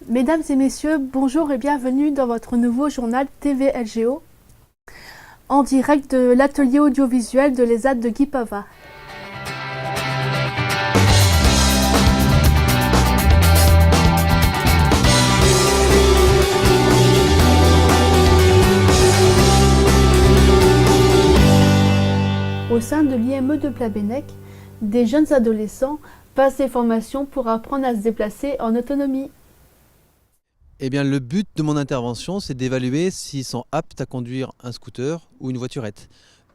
Mesdames et messieurs, bonjour et bienvenue dans votre nouveau journal TVLGO, en direct de l'atelier audiovisuel de l'ESAT de Guy Pavard. Au sein de l'IME de Plabennec, des jeunes adolescents passent des formations pour apprendre à se déplacer en autonomie. Eh bien, le but de mon intervention, c'est d'évaluer s'ils sont aptes à conduire un scooter ou une voiturette.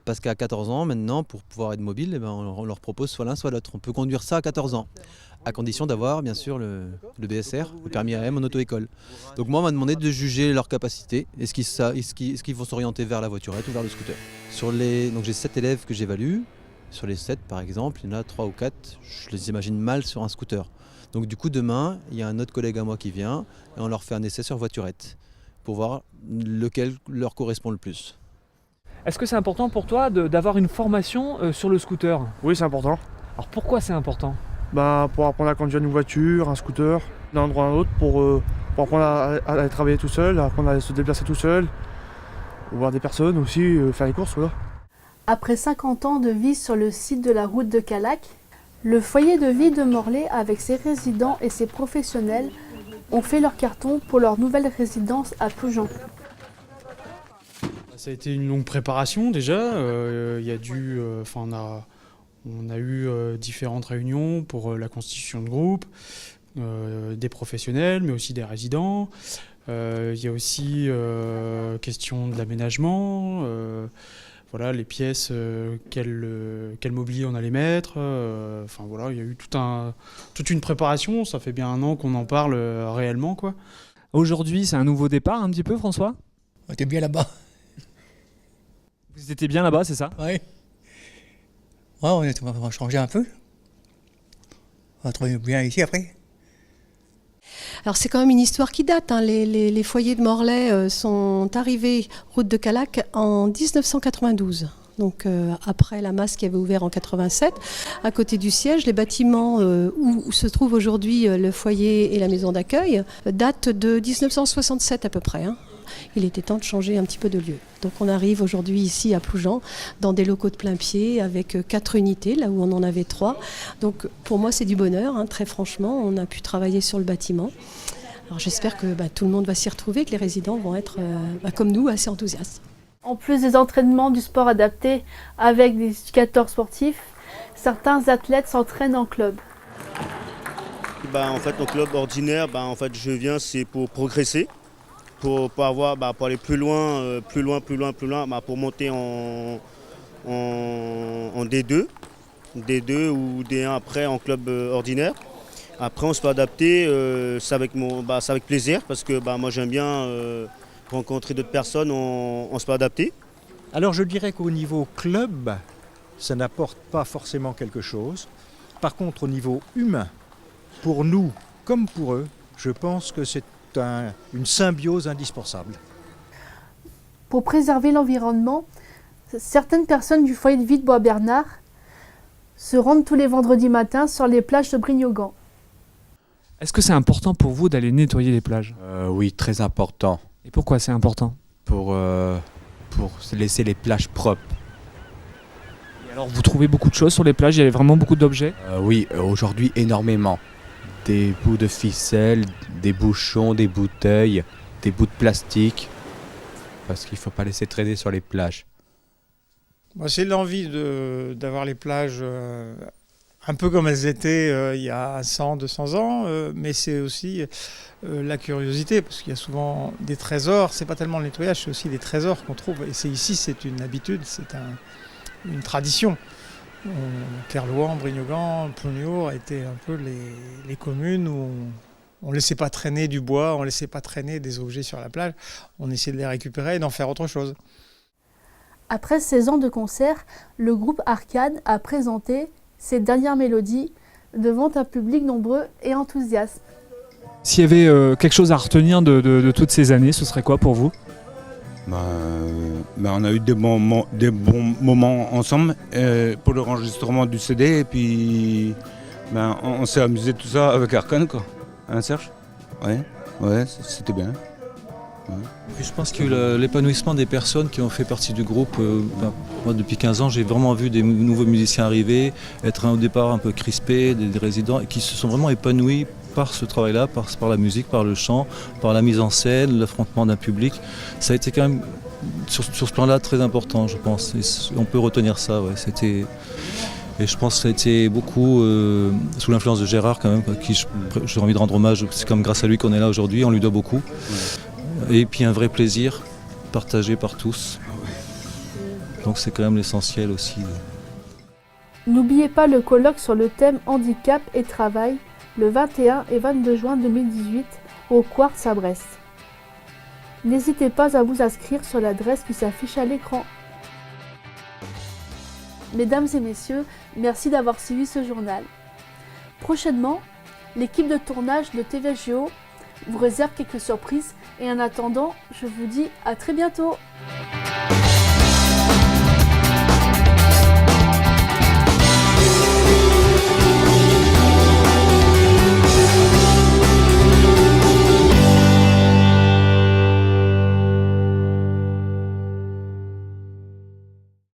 Parce qu'à 14 ans, maintenant, pour pouvoir être mobile, on leur propose soit l'un soit l'autre. On peut conduire ça à 14 ans, à condition d'avoir, bien sûr, le BSR, le permis AM en auto-école. Donc moi, on m'a demandé de juger leur capacité. Est-ce qu'ils vont s'orienter vers la voiturette ou vers le scooter. Donc j'ai 7 élèves que j'évalue. Sur les 7, par exemple, il y en a 3 ou 4, je les imagine mal sur un scooter. Donc du coup, demain, il y a un autre collègue à moi qui vient et on leur fait un essai sur voiturette pour voir lequel leur correspond le plus. Est-ce que c'est important pour toi d'avoir une formation sur le scooter ? Oui, c'est important. Alors pourquoi c'est important ? Pour apprendre à conduire une voiture, un scooter, d'un endroit à un autre, pour apprendre à aller travailler tout seul, apprendre à se déplacer tout seul, voir des personnes aussi, faire les courses, voilà. Après 50 ans de vie sur le site de la route de Calac, le foyer de vie de Morlaix avec ses résidents et ses professionnels ont fait leur carton pour leur nouvelle résidence à Ploujean. Ça a été une longue préparation déjà. On a eu différentes réunions pour la constitution de groupe, des professionnels, mais aussi des résidents. Il y a aussi question de l'aménagement. Les pièces, quel mobilier on allait mettre. Il y a eu toute une préparation. Ça fait bien un an qu'on en parle réellement, quoi. Aujourd'hui, c'est un nouveau départ un petit peu, François ? On était bien là-bas. Vous étiez bien là-bas, c'est ça ? Ouais. Ouais, on va changer un peu. On va trouver bien ici après. Alors c'est quand même une histoire qui date. Les foyers de Morlaix sont arrivés route de Calac en 1992. Donc après la masse qui avait ouvert en 87, à côté du siège, les bâtiments où se trouve aujourd'hui le foyer et la maison d'accueil datent de 1967 à peu près. Il était temps de changer un petit peu de lieu. Donc on arrive aujourd'hui ici à Ploujean, dans des locaux de plein pied, avec 4 unités, là où on en avait 3. Donc pour moi c'est du bonheur, très franchement, on a pu travailler sur le bâtiment. Alors j'espère que tout le monde va s'y retrouver, que les résidents vont être, comme nous, assez enthousiastes. En plus des entraînements du sport adapté avec des éducateurs sportifs, certains athlètes s'entraînent en club. En club ordinaire, je viens c'est pour progresser. Pour aller plus loin, pour monter en D2 ou D1 après en club ordinaire. Après on se peut adapter, c'est avec plaisir parce que moi j'aime bien rencontrer d'autres personnes, on se peut adapter. Alors je dirais qu'au niveau club, ça n'apporte pas forcément quelque chose. Par contre au niveau humain, pour nous comme pour eux, je pense que c'est une symbiose indispensable. Pour préserver l'environnement, certaines personnes du foyer de vie de Bois-Bernard se rendent tous les vendredis matins sur les plages de Brignogan. Est-ce que c'est important pour vous d'aller nettoyer les plages ? Oui, très important. Et pourquoi c'est important ? Pour se laisser les plages propres. Et alors vous trouvez beaucoup de choses sur les plages ? Il y a vraiment beaucoup d'objets ? Oui, aujourd'hui énormément. Des bouts de ficelle, des bouchons, des bouteilles, des bouts de plastique, parce qu'il ne faut pas laisser traîner sur les plages. C'est l'envie d'avoir les plages un peu comme elles étaient il y a 100, 200 ans, mais c'est aussi la curiosité, parce qu'il y a souvent des trésors. C'est pas tellement le nettoyage, c'est aussi des trésors qu'on trouve. Et c'est une habitude, c'est une tradition. Kerlouan, Brignogan, Plougnour étaient un peu les communes où on ne laissait pas traîner du bois, on ne laissait pas traîner des objets sur la plage, on essayait de les récupérer et d'en faire autre chose. Après 16 ans de concert, le groupe Arcade a présenté ses dernières mélodies devant un public nombreux et enthousiaste. S'il y avait quelque chose à retenir de toutes ces années, ce serait quoi pour vous ? On a eu des bons moments ensemble pour l'enregistrement du CD et puis on s'est amusé tout ça avec Arcane, quoi. Hein, Serge ? Ouais. Ouais, c'était bien. Ouais. Puis je pense qu'il y a eu l'épanouissement des personnes qui ont fait partie du groupe. Moi, depuis 15 ans, j'ai vraiment vu des nouveaux musiciens arriver, être au départ un peu crispés, des résidents, et qui se sont vraiment épanouis par ce travail-là, par la musique, par le chant, par la mise en scène, l'affrontement d'un public. Ça a été quand même, sur ce plan-là, très important, je pense. Et on peut retenir ça, ouais. Et je pense que ça a été beaucoup sous l'influence de Gérard, quand même, à qui j'ai envie de rendre hommage. C'est comme grâce à lui qu'on est là aujourd'hui, on lui doit beaucoup. Et puis un vrai plaisir partagé par tous. Donc c'est quand même l'essentiel aussi. N'oubliez pas le colloque sur le thème handicap et travail le 21 et 22 juin 2018 au Quartz à Brest. N'hésitez pas à vous inscrire sur l'adresse qui s'affiche à l'écran. Mesdames et messieurs, merci d'avoir suivi ce journal. Prochainement, l'équipe de tournage de TVGO vous réserve quelques surprises et en attendant, je vous dis à très bientôt.